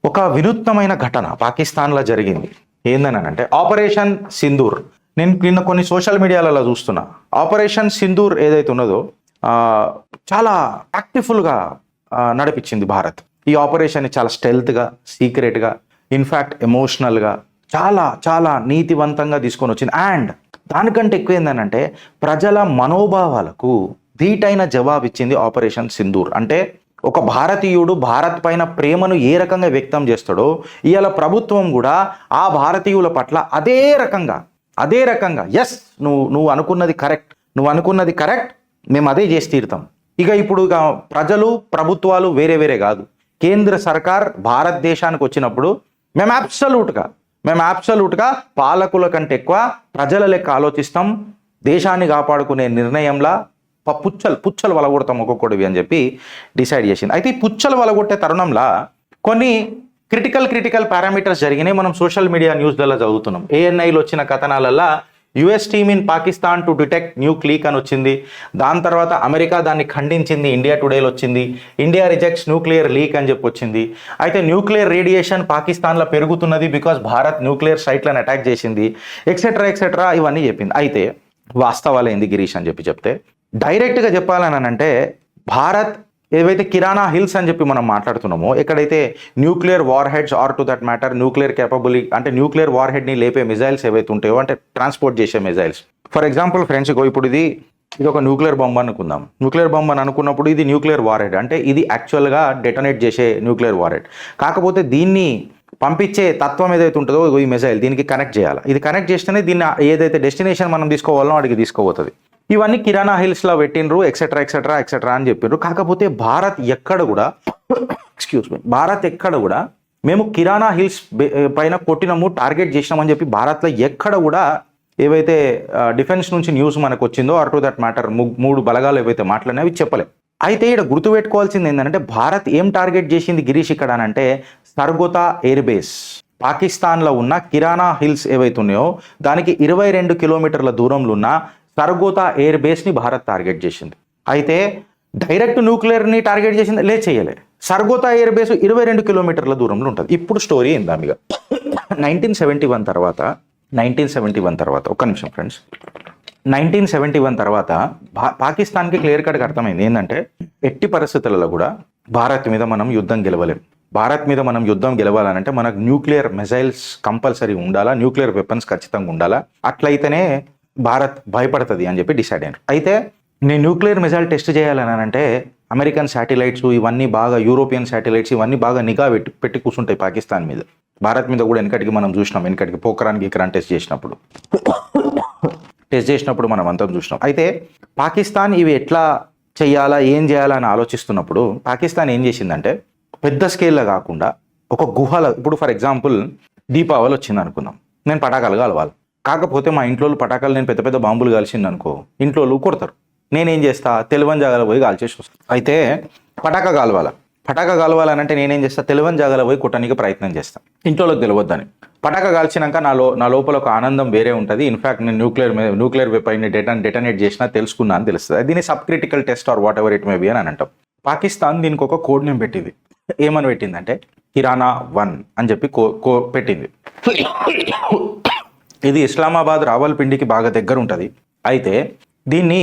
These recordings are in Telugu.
ఒక వినూత్నమైన ఘటన పాకిస్తాన్లో జరిగింది. ఏందనంటే ఆపరేషన్ సింధూర్. నేను నిన్న కొన్ని సోషల్ మీడియాలలో చూస్తున్నా. ఆపరేషన్ సింధూర్ ఏదైతే ఉన్నదో చాలా యాక్టివ్ఫుల్గా నడిపించింది భారత్. ఈ ఆపరేషన్ని చాలా స్టెల్త్గా, సీక్రెట్గా, ఇన్ఫ్యాక్ట్ ఎమోషనల్గా చాలా చాలా నీతివంతంగా తీసుకొని వచ్చింది. అండ్ దానికంటే ఎక్కువ ఏంటంటే ప్రజల మనోభావాలకు ధీటైన జవాబు ఇచ్చింది ఆపరేషన్ సింధూర్. అంటే ఒక భారతీయుడు భారత్ పైన ప్రేమను ఏ రకంగా వ్యక్తం చేస్తాడో ఇవాళ ప్రభుత్వం కూడా ఆ భారతీయుల పట్ల అదే రకంగా ఎస్ నువ్వు అనుకున్నది కరెక్ట్, మేము అదే చేసి తీరుతాం. ఇప్పుడు ప్రజలు ప్రభుత్వాలు వేరే కాదు. కేంద్ర సర్కార్ భారతదేశానికి వచ్చినప్పుడు మేము అబ్సల్యూట్గా పాలకుల కంటే ఎక్కువ ప్రజల లెక్క ఆలోచిస్తాం. దేశాన్ని కాపాడుకునే నిర్ణయంలా పుచ్చలు వలగొడతాం ఒక్కొక్కడివి అని చెప్పి డిసైడ్ చేసింది. అయితే ఈ పుచ్చలు వలగొట్టే తరుణంలో కొన్ని క్రిటికల్ పారామీటర్స్ జరిగినాయి. మనం సోషల్ మీడియా న్యూస్లలో చదువుతున్నాం. ఏఎన్ఐలో వచ్చిన కథనాలల్లో US team in Pakistan to detect nuke leak అని వచ్చింది. దాని తర్వాత అమెరికా దాన్ని ఖండించింది. ఇండియా టుడేలో వచ్చింది. ఇండియా రిజెక్ట్స్ న్యూక్లియర్ లీక్ అని చెప్పి వచ్చింది. అయితే న్యూక్లియర్ రేడియేషన్ పాకిస్తాన్లో పెరుగుతున్నది బికాస్ భారత్ న్యూక్లియర్ సైట్లను అటాక్ చేసింది, ఎక్సెట్రా ఇవన్నీ చెప్పింది. అయితే వాస్తవాలు ఏంది గిరీష్ అని చెప్తే డైరెక్ట్గా చెప్పాలని అంటే భారత్ ఏవైతే కిరాణా హిల్స్ అని చెప్పి మనం మాట్లాడుతున్నామో, ఎక్కడైతే nuclear warheads or to that matter nuclear capability అంటే న్యూక్లియర్ వార్ హెడ్ని లేపే మిజైల్స్ ఏవైతే ఉంటాయో, అంటే ట్రాన్స్పోర్ట్ చేసే మిజైల్స్. ఫర్ ఎగ్జాంపుల్ ఫ్రెండ్స్, ఇప్పుడు ఇది ఒక న్యూక్లియర్ బాంబ్ అనుకుందాం. న్యూక్లియర్ బాంబ్ అని అనుకున్నప్పుడు ఇది న్యూక్లియర్ వార్ హెడ్, అంటే ఇది యాక్చువల్గా డెటోనేట్ చేసే న్యూక్లియర్ వార్ హెడ్. కాకపోతే దీన్ని పంపించే తత్వం ఏదైతే ఉంటుందో ఈ మిజైల్ దీనికి కనెక్ట్ చేయాలి. ఇది కనెక్ట్ చేస్తేనే దీన్ని ఏదైతే డెస్టినేషన్ మనం తీసుకోవాలో అడిగి తీసుకోబోతుంది. ఇవన్నీ కిరాణా హిల్స్లో పెట్టినరు, ఎక్సెట్రా అని చెప్పినారు. కాకపోతే భారత్ ఎక్కడ కూడా మేము కిరాణా హిల్స్ పైన కొట్టినాము, టార్గెట్ చేసినామని చెప్పి భారత్లో ఎక్కడ కూడా ఏవైతే డిఫెన్స్ నుంచి న్యూస్ మనకు వచ్చిందో ఆర్ టు దట్ మ్యాటర్ మూడు బలగాలు ఏవైతే మాట్లాడినా అవి చెప్పలేదు. అయితే ఇక్కడ గుర్తుపెట్టుకోవాల్సింది ఏంటంటే భారత్ ఏం టార్గెట్ చేసింది గిరీష్ ఇక్కడ అంటే సర్గోతా ఎయిర్ బేస్. పాకిస్తాన్లో ఉన్న కిరాణా హిల్స్ ఏవైతే ఉన్నాయో దానికి 22 కిలోమీటర్ల దూరంలో ఉన్న సర్గోతా ఎయిర్ బేస్ని భారత్ టార్గెట్ చేసింది. అయితే డైరెక్ట్ న్యూక్లియర్ని టార్గెట్ చేసింది చేయలే. సర్గోతా ఎయిర్ బేస్ 22 కిలోమీటర్ల దూరంలో ఉంటుంది. ఇప్పుడు స్టోరీ ఏందామిగా 1971 తర్వాత ఒక్క నిమిషం ఫ్రెండ్స్, 1971 తర్వాత పాకిస్తాన్కి క్లియర్ కట్గా అర్థమైంది ఏంటంటే ఎట్టి పరిస్థితులలో కూడా భారత్ మీద మనం యుద్ధం గెలవలేం. భారత్ మీద మనం యుద్ధం గెలవాలనంటే మనకు న్యూక్లియర్ మిజైల్స్ కంపల్సరీ ఉండాలా, న్యూక్లియర్ వెపన్స్ ఖచ్చితంగా ఉండాలా. అట్లయితేనే భారత్ భయపడుతుంది అని చెప్పి డిసైడ్ అయ్యారు. అయితే నేను న్యూక్లియర్ మిజైల్ టెస్ట్ చేయాలని అంటే అమెరికన్ శాటిలైట్స్ ఇవన్నీ బాగా, యూరోపియన్ శాటిలైట్స్ ఇవన్నీ బాగా నిఘా పెట్టి కూర్చుంటాయి పాకిస్తాన్ మీద. భారత్ మీద కూడా వెనకటికి మనం చూసినాం. వెనకటికి పోఖరాన్ టెస్ట్ చేసినప్పుడు మనం అంతా చూసినాం. అయితే పాకిస్తాన్ ఇవి ఎట్లా ఏం చేయాలని ఆలోచిస్తున్నప్పుడు పాకిస్తాన్ ఏం చేసిందంటే పెద్ద స్కేల్లో కాకుండా ఒక గుహలో, ఇప్పుడు ఫర్ ఎగ్జాంపుల్ దీపావళి వచ్చింది అనుకుందాం, నేను పటాకాలు కాలవాలి. కాకపోతే మా ఇంట్లో పటాకాలు నేను పెద్ద బాంబులు కాల్చింది అనుకో, ఇంట్లో కొడతారు. నేనేం చేస్తా, తెలివని జాగాలో పోయి కాల్చేసి వస్తాను. అయితే పటాకా కాలవాలనంటే నేనేం చేస్తా, తెలివని జాగాలో పోయి కొట్టడానికి ప్రయత్నం చేస్తాను, ఇంట్లోకి తెలియొద్దని. పటాకా కాల్చినాక నా లోపల ఒక ఆనందం వేరే ఉంటుంది. ఇన్ఫాక్ట్ నేను న్యూక్లియర్ వెపన్ని డెటనేట్ చేసినా తెలుసుకున్నా అని తెలుస్తుంది. దీన్ని sub critical test or whatever it may be అని అంటాం. పాకిస్తాన్ దీనికి ఒక కోడ్ నేమ్ పెట్టింది. ఏమని పెట్టిందంటే కిరాణా 1 అని చెప్పి పెట్టింది. ఇది ఇస్లామాబాద్ రావల్పిండికి బాగా దగ్గర ఉంటుంది. అయితే దీన్ని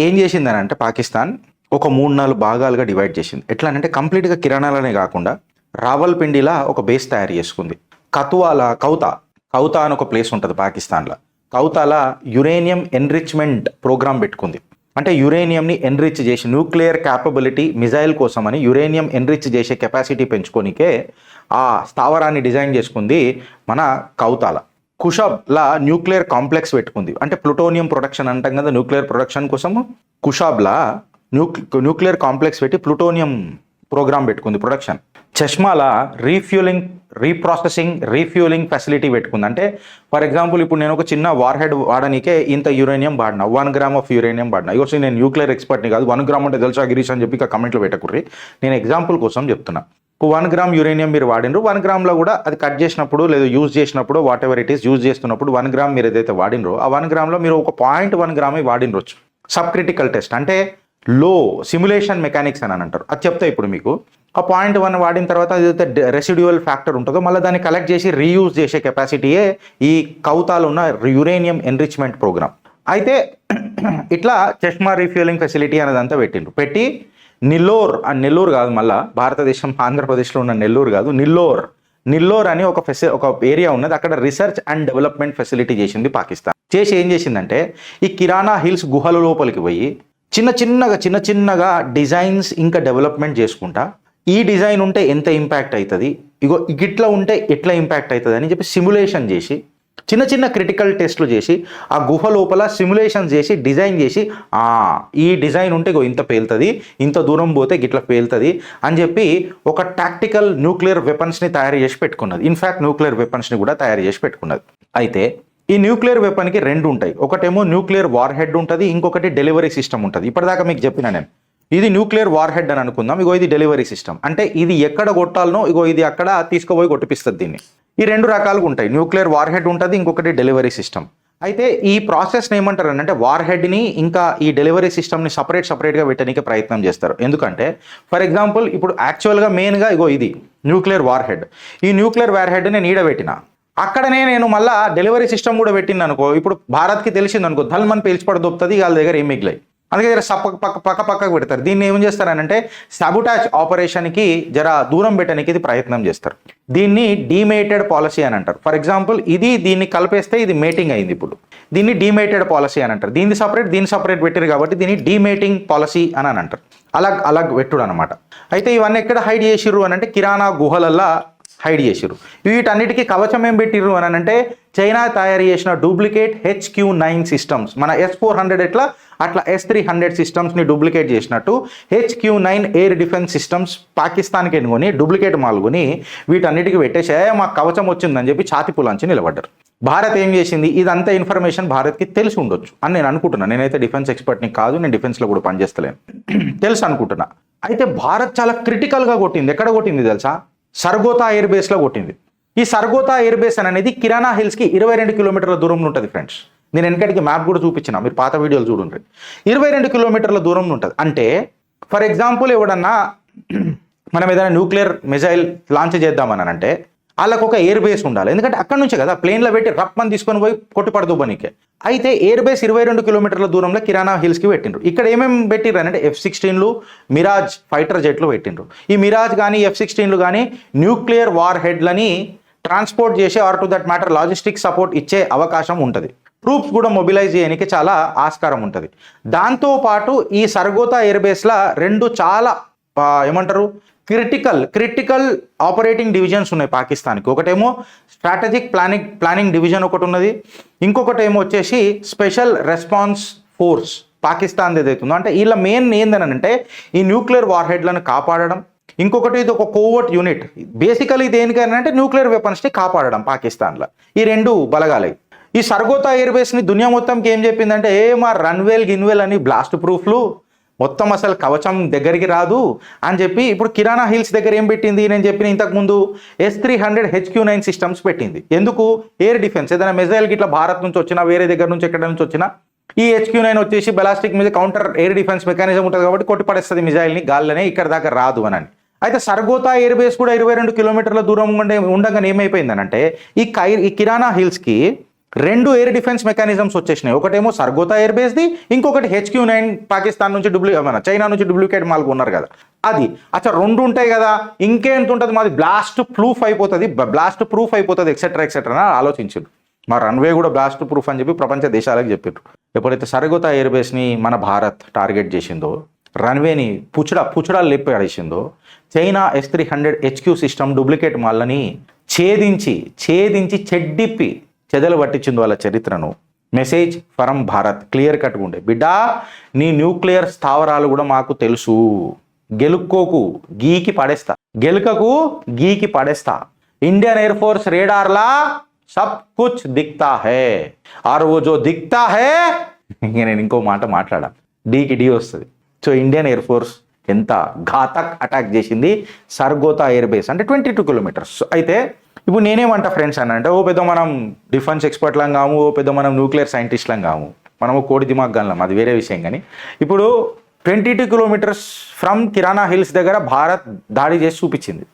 ఏం చేసిందని అంటే పాకిస్తాన్ ఒక 3-4 భాగాలుగా డివైడ్ చేసింది. ఎట్లా అంటే కంప్లీట్గా కిరాణాలనే కాకుండా రావల్పిండిలా ఒక బేస్ తయారు చేసుకుంది. కౌతా అని ఒక ప్లేస్ ఉంటుంది పాకిస్తాన్లో. కౌతాలా యురేనియం ఎన్రిచ్మెంట్ ప్రోగ్రామ్ పెట్టుకుంది. అంటే యురేనియంని ఎన్రిచ్ చేసి న్యూక్లియర్ క్యాపబిలిటీ మిజైల్ కోసమని యురేనియం ఎన్రిచ్ చేసే కెపాసిటీ పెంచుకోనికే ఆ స్థావరాన్ని డిజైన్ చేసుకుంది మన కౌతాల. కుషాబ్లా న్యూక్లియర్ కాంప్లెక్స్ పెట్టుకుంది. అంటే ప్లూటోనియం ప్రొడక్షన్ అంటాం కదా, న్యూక్లియర్ ప్రొడక్షన్ కోసము కుషాబ్లా న్యూక్లియర్ కాంప్లెక్స్ పెట్టి ప్లూటోనియం ప్రోగ్రామ్ పెట్టుకుంది ప్రొడక్షన్. చష్మాలా రీఫ్యూలింగ్ ఫెసిలిటీ పెట్టుకుంది. అంటే ఫర్ ఎగ్జాంపుల్ ఇప్పుడు నేను ఒక చిన్న వార్ హెడ్ వాడనికే ఇంత యురేనియం వాడినా, 1 గ్రామ్ ఆఫ్ యురేనియం వాడినా. ఇవ్వచ్చు నేను న్యూక్లియర్ ఎక్స్పర్ట్ని కాదు, 1 గ్రామ్ అంటే తెలుసా గిరీష్ అని చెప్పి ఇక కమెంట్లో పెట్టకుర్రి. నేను ఎగ్జాంపుల్ కోసం చెప్తున్నా. 1 గ్రామ్ యురేనియం మీరు వాడినరు, 1 గ్రామ్లో కూడా అది కట్ చేసినప్పుడు లేదా యూజ్ చేసినప్పుడు what ever it is use చేస్తున్నప్పుడు 1 గ్రామ్ మీరు ఏదైతే వాడినరో ఆ 1 గ్రామ్లో మీరు ఒక 0.1 గ్రామే వాడినరొచ్చు. సబ్ క్రిటికల్ టెస్ట్ అంటే లో సిమ్యులేషన్ మెకానిక్స్ అని అంటారు. అది చెప్తా ఇప్పుడు మీకు. ఆ పాయింట్ 1 వాడిన తర్వాత ఏదైతే రెసిడ్యువల్ ఫ్యాక్టర్ ఉంటుందో మళ్ళీ దాన్ని కలెక్ట్ చేసి రీయూజ్ చేసే కెపాసిటీయే ఈ కౌతాలో ఉన్న యురేనియం ఎన్రిచ్మెంట్ ప్రోగ్రామ్. అయితే ఇట్లా చెష్మా రీఫ్యూలింగ్ ఫెసిలిటీ అనేదంతా పెట్టి నెల్లూరు కాదు, మళ్ళీ భారతదేశం ఆంధ్రప్రదేశ్లో ఉన్న నెల్లూరు కాదు, నిల్లోర్ అని ఒక ఏరియా ఉన్నది. అక్కడ రీసెర్చ్ అండ్ డెవలప్మెంట్ ఫెసిలిటీ చేసింది పాకిస్తాన్. చేసి ఏం చేసిందంటే ఈ కిరాణా హిల్స్ గుహల లోపలికి పోయి చిన్న చిన్నగా డిజైన్స్ ఇంకా డెవలప్మెంట్ చేసుకుంటా, ఈ డిజైన్ ఉంటే ఎంత ఇంపాక్ట్ అవుతుంది, ఇగో ఇట్లా ఉంటే ఎట్లా ఇంపాక్ట్ అవుతుంది అని చెప్పి సిమ్యులేషన్ చేసి చిన్న క్రిటికల్ టెస్ట్లు చేసి ఆ గుహ లోపల సిమ్యులేషన్ చేసి డిజైన్ చేసి ఈ డిజైన్ ఉంటే ఇగో ఇంత పేలుతుంది, ఇంత దూరం పోతే గిట్లా పేలుతుంది అని చెప్పి ఒక టాక్టికల్ న్యూక్లియర్ వెపన్స్ని తయారు చేసి పెట్టుకున్నది. ఇన్ఫ్యాక్ట్ న్యూక్లియర్ వెపన్స్ని కూడా తయారు చేసి పెట్టుకున్నది. అయితే ఈ న్యూక్లియర్ వెపన్కి 2 ఉంటాయి. ఒకటేమో న్యూక్లియర్ వార్ హెడ్ ఉంటుంది, ఇంకొకటి డెలివరీ సిస్టమ్ ఉంటుంది. ఇప్పటిదాకా మీకు చెప్పిన నేను ఇది న్యూక్లియర్ వార్ హెడ్ అని అనుకుందాం. ఇగో ఇది డెలివరీ సిస్టమ్. అంటే ఇది ఎక్కడ కొట్టాలనో ఇగో ఇది అక్కడ తీసుకుపోయి కొట్టిపిస్తుంది దీన్ని. ఈ 2 రకాలుగా ఉంటాయి. న్యూక్లియర్ వార్ హెడ్ ఉంటుంది, ఇంకొకటి డెలివరీ సిస్టమ్. అయితే ఈ ప్రాసెస్ని ఏమంటారు అంటే వార్ హెడ్ని ఇంకా ఈ డెలివరీ సిస్టమ్ని సపరేట్గా పెట్టడానికి ప్రయత్నం చేస్తారు. ఎందుకంటే ఫర్ ఎగ్జాంపుల్ ఇప్పుడు యాక్చువల్గా మెయిన్గా ఇగో ఇది న్యూక్లియర్ వార్ హెడ్. ఈ న్యూక్లియర్ వార్ హెడ్ నేను ఈడబెట్టిన, అక్కడనే నేను మళ్ళీ డెలివరీ సిస్టమ్ కూడా పెట్టిన అనుకో, ఇప్పుడు భారత్కి తెలిసింది అనుకో, ధల్మన్ పేల్చిపడదొప్పుతుంది, వాళ్ళ దగ్గర ఏం మిగిలాయి. అందుకే జర పక్కకు పెడతారు. దీన్ని ఏం చేస్తారనంటే సాబుటాజ్ ఆపరేషన్కి జర దూరం పెట్టడానికి ఇది ప్రయత్నం చేస్తారు. దీన్ని డీమేటెడ్ పాలసీ అని అంటారు. ఫర్ ఎగ్జాంపుల్ దీన్ని కలిపేస్తే ఇది మేటింగ్ అయింది. ఇప్పుడు దీన్ని డీమేటెడ్ పాలసీ అని అంటారు. దీన్ని సపరేట్ పెట్టారు కాబట్టి దీన్ని డీమేటింగ్ పాలసీ అని అంటారు. అలాగ్ పెట్టుడు అనమాట. అయితే ఇవన్నీ ఎక్కడ హైడ్ చేసిర్రు అని అంటే కిరాణా గుహలల్లా హైడ్ చేసిర్రు. వీటన్నిటికీ కవచం ఏం పెట్టిర్రు అని అంటే చైనా తయారు చేసిన డూప్లికేట్ HQ-9 సిస్టమ్స్, మన S-400 ఎట్లా అట్లా S-300 సిస్టమ్స్ని డూప్లికేట్ చేసినట్టు HQ-9 ఎయిర్ డిఫెన్స్ సిస్టమ్స్ పాకిస్తాన్కి ఎన్నుకొని డూప్లికేట్ మాల్గొని వీటన్నిటికీ పెట్టేసే మాకు కవచం వచ్చిందని చెప్పి ఛాతి పులాంచి నిలబడ్డారు. భారత్ ఏం చేసింది, ఇదంతా ఇన్ఫర్మేషన్ భారత్కి తెలిసి ఉండొచ్చు అని నేను అనుకుంటున్నాను. నేనైతే డిఫెన్స్ ఎక్స్పర్ట్ని కాదు, నేను డిఫెన్స్లో కూడా పనిచేస్తలేను, తెలుసు అనుకుంటున్నా. అయితే భారత్ చాలా క్రిటికల్గా కొట్టింది. ఎక్కడ కొట్టింది తెలుసా? సర్గోతా ఎయిర్ బేస్లో కొట్టింది. ఈ సర్గోతా ఎయిర్ బేస్ అనేది కిరాణా హిల్స్కి 22 కిలోమీటర్ల దూరంలో ఉంటుంది ఫ్రెండ్స్. నేను వెనకటికి మ్యాప్ కూడా చూపించిన, మీరు పాత వీడియోలు చూడండి. 22 కిలోమీటర్ల దూరంలో ఉంటుంది. అంటే ఫర్ ఎగ్జాంపుల్ ఎవడన్నా మనం ఏదైనా న్యూక్లియర్ మిజైల్ లాంచ్ చేద్దామని అంటే వాళ్ళకు ఒక ఎయిర్ బేస్ ఉండాలి. ఎందుకంటే అక్కడ నుంచే కదా ప్లేన్లో పెట్టి రప్పని తీసుకొని పోయి కొట్టుపడదుబ్బనికే. అయితే ఎయిర్ బేస్ 22 కిలోమీటర్ల దూరంలో కిరాణా హిల్స్కి పెట్టిండ్రు. ఇక్కడ ఏమేమి పెట్టిర్రు అంటే F-16లు, మిరాజ్ ఫైటర్ జెట్లు పెట్టిండ్రు. ఈ మిరాజ్ కానీ F-16లు కానీ న్యూక్లియర్ వార్ హెడ్లని ట్రాన్స్పోర్ట్ చేసే or to that matter logistic support ఇచ్చే అవకాశం ఉంటుంది. ట్రూప్స్ కూడా మొబిలైజ్ చేయడానికి చాలా ఆస్కారం ఉంటుంది. దాంతోపాటు ఈ సర్గోతా ఎయిర్ బేస్లో 2 చాలా ఏమంటారు క్రిటికల్ ఆపరేటింగ్ డివిజన్స్ ఉన్నాయి పాకిస్తాన్కి. ఒకటేమో స్ట్రాటజిక్ ప్లానింగ్ డివిజన్ ఒకటి ఉన్నది, ఇంకొకటి ఏమో వచ్చేసి స్పెషల్ రెస్పాన్స్ ఫోర్స్ పాకిస్తాన్ ఏదైతుందో. అంటే వీళ్ళ మెయిన్ ఏందనంటే ఈ న్యూక్లియర్ వార్ హెడ్లను కాపాడడం, ఇంకొకటి ఇది ఒక కోవర్ట్ యూనిట్. బేసికలీ దేనికైనా అంటే న్యూక్లియర్ వెపన్స్ని కాపాడడం పాకిస్తాన్లో. ఈ 2 బలగాలై ఈ సర్గోతా ఎయిర్ బేస్ని దునియా మొత్తంకి ఏం చెప్పిందంటే మా గిన్వేల్ అని బ్లాస్ట్ ప్రూఫ్లు మొత్తం అసలు కవచం దగ్గరికి రాదు అని చెప్పి ఇప్పుడు కిరాణా హిల్స్ దగ్గర ఏం పెట్టింది, నేను చెప్పిన ఇంతకుముందు S-300 HQ-9 సిస్టమ్స్ పెట్టింది. ఎందుకు? Air defence. ఏదైనా మిజైల్ గిట్లా భారత్ నుంచి వచ్చినా వేరే దగ్గర నుంచి ఎక్కడ నుంచి వచ్చినా ఈ HQ-9 వచ్చేసి బెలాస్టిక్ మీద కౌంటర్ ఎయిర్ డిఫెన్స్ మెకానిజం ఉంటుంది కాబట్టి కొట్టి పడేస్తుంది మిజైల్ని, గాల్లోనే ఇక్కడ దాకా రాదు అని. అయితే సర్గోతా ఎయిర్ బేస్ కూడా 22 కిలోమీటర్ల దూరం ఉండగానే ఏమైపోయిందనంటే ఈ కిరాణా హిల్స్కి 2 ఎయిర్ డిఫెన్స్ మెకానిజమ్స్ వచ్చేసినాయి. ఒకటేమో సర్గోతా ఎయిర్ బేస్ది, ఇంకొకటి HQ-9 పాకిస్తాన్ నుంచి చైనా నుంచి డూప్లికేట్ మాల్కు ఉన్నారు కదా అది. అచ్చా 2 ఉంటాయి కదా, ఇంకేంత ఉంటుంది, మాది బ్లాస్ట్ ప్రూఫ్ అయిపోతుంది ఎక్సెట్రా ఆలోచించారు. మా రన్వే కూడా బ్లాస్ట్ ప్రూఫ్ అని చెప్పి ప్రపంచ దేశాలకు చెప్పారు. ఎప్పుడైతే సర్గోతా ఎయిర్ బేస్ని మన భారత్ టార్గెట్ చేసిందో, రన్వేని పుచ్చడాలు లేపి పడేసిందో, China S-300 HQ system duplicate మాల్లని ఛేదించి చెడ్డిప్పి చెదలు పట్టించింది వాళ్ళ చరిత్రను. మెసేజ్ ఫ్రమ్ భారత్ క్లియర్ కట్గా ఉండే, బిడ్డా నీ న్యూక్లియర్ స్థావరాలు కూడా మాకు తెలుసు, గెలుక్కోకు గీకి పడేస్తా. ఇండియన్ ఎయిర్ ఫోర్స్ రేడార్లా సబ్ కుచ్ దిక్తా హే ఆర్ ఓ జో దిక్తా హే. నేను ఇంకో మాట మాట్లాడా, డీకి డీ వస్తుంది. సో ఇండియన్ ఎయిర్ ఫోర్స్ ఎంత ఘాతక్ అటాక్ చేసింది సర్గోతా ఎయిర్ బేస్, అంటే 22 కిలోమీటర్స్. అయితే ఇప్పుడు నేనేమంటా ఫ్రెండ్స్ అని అంటే, ఓ పెద్ద మనం డిఫెన్స్ ఎక్స్పర్ట్లం కాము, ఓ పెద్ద మనం న్యూక్లియర్ సైంటిస్ట్లం కాము, మనము కోడి దిమాగ్ గల్లం, అది వేరే విషయం. కానీ ఇప్పుడు 22 కిలోమీటర్స్ ఫ్రమ్ కిరాణా హిల్స్ దగ్గర భారత్ దాడి చేసి చూపించింది.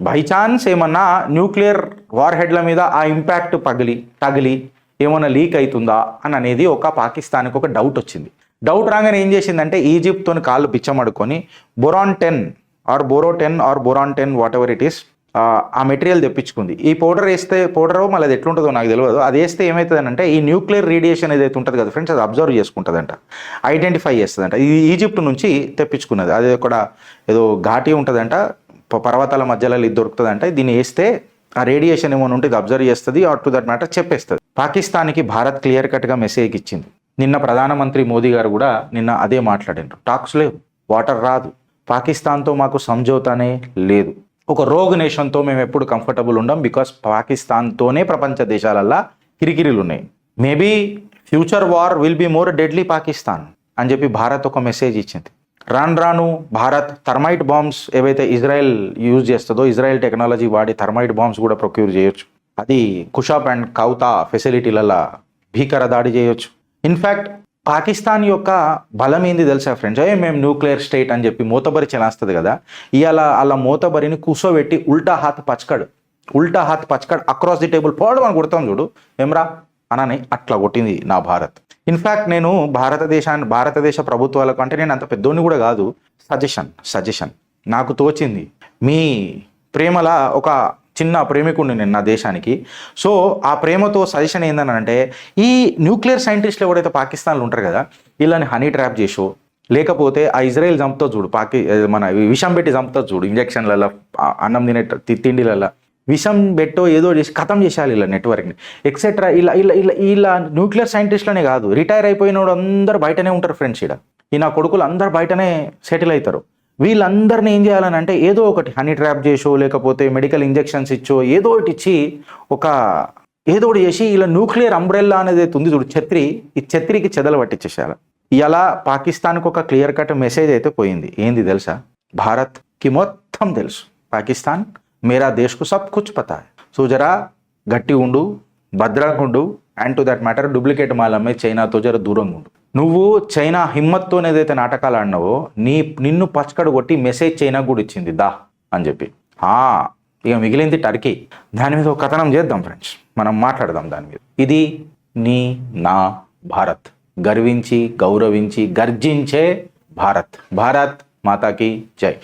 బై ఛాన్స్ ఏమన్నా న్యూక్లియర్ వార్ హెడ్ల మీద ఆ ఇంపాక్ట్ తగిలి ఏమన్నా లీక్ అవుతుందా అని అనేది ఒక పాకిస్తాన్కి ఒక డౌట్ వచ్చింది. డౌట్ రాగానే ఏం చేసిందంటే ఈజిప్ట్తో కాళ్ళు పిచ్చమడుకొని boron 10 whatever it is ఆ మెటీరియల్ తెప్పించుకుంది. ఈ పౌడర్ మళ్ళీ అది ఎట్లుంటుందో నాకు తెలియదు. అది వేస్తే ఏమవుతుందంటే ఈ న్యూక్లియర్ రేడియేషన్ ఏదైతే ఉంటుందో కదా ఫ్రెండ్స్, అది అబ్జర్వ్ చేసుకుంటుందంట, ఐడెంటిఫై చేస్తుందంట. ఇది ఈజిప్ట్ నుంచి తెప్పించుకున్నది. అది కూడా ఏదో ఘాటి ఉంటుందంట, పర్వతాల మధ్యలో ఇది దొరుకుతుందంట. దీన్ని వేస్తే ఆ రేడియేషన్ ఏమైనా ఉంటే ఇది అబ్జర్వ్ చేస్తుంది, ఆర్ టు దట్ మ్యాటర్ చెప్పేస్తుంది. పాకిస్తాన్కి భారత్ క్లియర్ కట్గా మెసేజ్ ఇచ్చింది. నిన్న ప్రధానమంత్రి మోదీ గారు కూడా నిన్న అదే మాట్లాడారు. టాక్స్ లేవు, వాటర్ రాదు, పాకిస్తాన్తో మాకు సంజోతానే లేదు, ఒక రోగ్ నేషన్తో మేము ఎప్పుడు కంఫర్టబుల్ ఉండం, బికాస్ పాకిస్తాన్తోనే ప్రపంచ దేశాలల్లో కిరికిరీలు ఉన్నాయి. Maybe future war will be more deadly Pakistan అని చెప్పి భారత్ ఒక మెసేజ్ ఇచ్చింది. రాను భారత్ థర్మైట్ బాంబ్స్ ఏవైతే ఇజ్రాయెల్ యూజ్ చేస్తుందో, ఇజ్రాయెల్ టెక్నాలజీ వాడి థర్మైట్ బాంబ్స్ కూడా ప్రొక్యూర్ చేయొచ్చు. అది కుషాప్ అండ్ కౌతా ఫెసిలిటీలలో భీకర దాడి చేయొచ్చు. ఇన్ఫ్యాక్ట్ పాకిస్తాన్ యొక్క బలం ఏంది తెలుసా ఫ్రెండ్స్? మేము న్యూక్లియర్ స్టేట్ అని చెప్పి మూతబరి చెలాస్తుంది కదా, ఇవాళ అలా మూతబరిని కూర్చోబెట్టి ఉల్టా హాత్ పచ్కడ్ అక్రాస్ ది టేబుల్ పోవడం అని కొడతాం చూడు, ఏమ్రా అనని అట్లా కొట్టింది నా భారత్. ఇన్ఫ్యాక్ట్ నేను భారతదేశ ప్రభుత్వాలకు, అంటే నేను అంత పెద్దోడిని కూడా కాదు, సజెషన్ నాకు తోచింది. మీ ప్రేమలా ఒక చిన్న ప్రేమికుడిని నేను నా దేశానికి. సో ఆ ప్రేమతో సజెషన్ ఏంటంటే, ఈ న్యూక్లియర్ సైంటిస్టులు ఎవరైతే పాకిస్తాన్లో ఉంటారు కదా, వీళ్ళని హనీ ట్రాప్ చేసో, లేకపోతే ఆ ఇజ్రాయెల్ చంపుతో చూడు, మన విషం పెట్టి చంపుతో చూడు, ఇంజక్షన్లలో, అన్నం తినే తిండిలలో విషం పెట్టో ఏదో చేసి ఖతం చేసేయాలి ఇలా నెట్వర్క్ని ఎక్సెట్రా. ఇలా న్యూక్లియర్ సైంటిస్టులనే కాదు, రిటైర్ అయిపోయిన వాడు అందరూ బయటనే ఉంటారు ఫ్రెండ్స్. ఈ నా కొడుకులు అందరు బయటనే సెటిల్ అవుతారు. వీళ్ళందరినీ ఏం చేయాలని అంటే, ఏదో ఒకటి హనీ ట్రాప్ చేసో, లేకపోతే మెడికల్ ఇంజెక్షన్స్ ఇచ్చో, ఏదో ఒకటి ఇచ్చి ఏదో ఒకటి చేసి ఇలా న్యూక్లియర్ అంబ్రెల్లా అనేది ఉంది చూడు, ఈ ఛత్రికి చెదలు పట్టించేసేయాలి. ఇలా పాకిస్తాన్కి ఒక క్లియర్ కట్ మెసేజ్ అయితే పోయింది. ఏంది తెలుసా? భారత్కి మొత్తం తెలుసు, పాకిస్తాన్ మేరా దేశ్కు సబ్ కుచ్ పతా హై. సో జరా గట్టి ఉండు, భద్రంగా ఉండు, and to that matter duplicate మాలమ్మే చైనాతో జర దూరంగా ఉండు. నువ్వు చైనా హిమ్మత్తో ఏదైతే నాటకాలు ఆడినావో, నిన్ను పచ్చకడు కొట్టి మెసేజ్ చైనా కూడా ఇచ్చింది దా అని చెప్పి. ఇక మిగిలింది టర్కీ. దాని మీద ఒక కథనం చేద్దాం ఫ్రెండ్స్, మనం మాట్లాడదాం దాని మీద. ఇది నీ నా భారత్, గర్వించి గౌరవించి గర్జించే భారత్. భారత్ మాతాకి జై.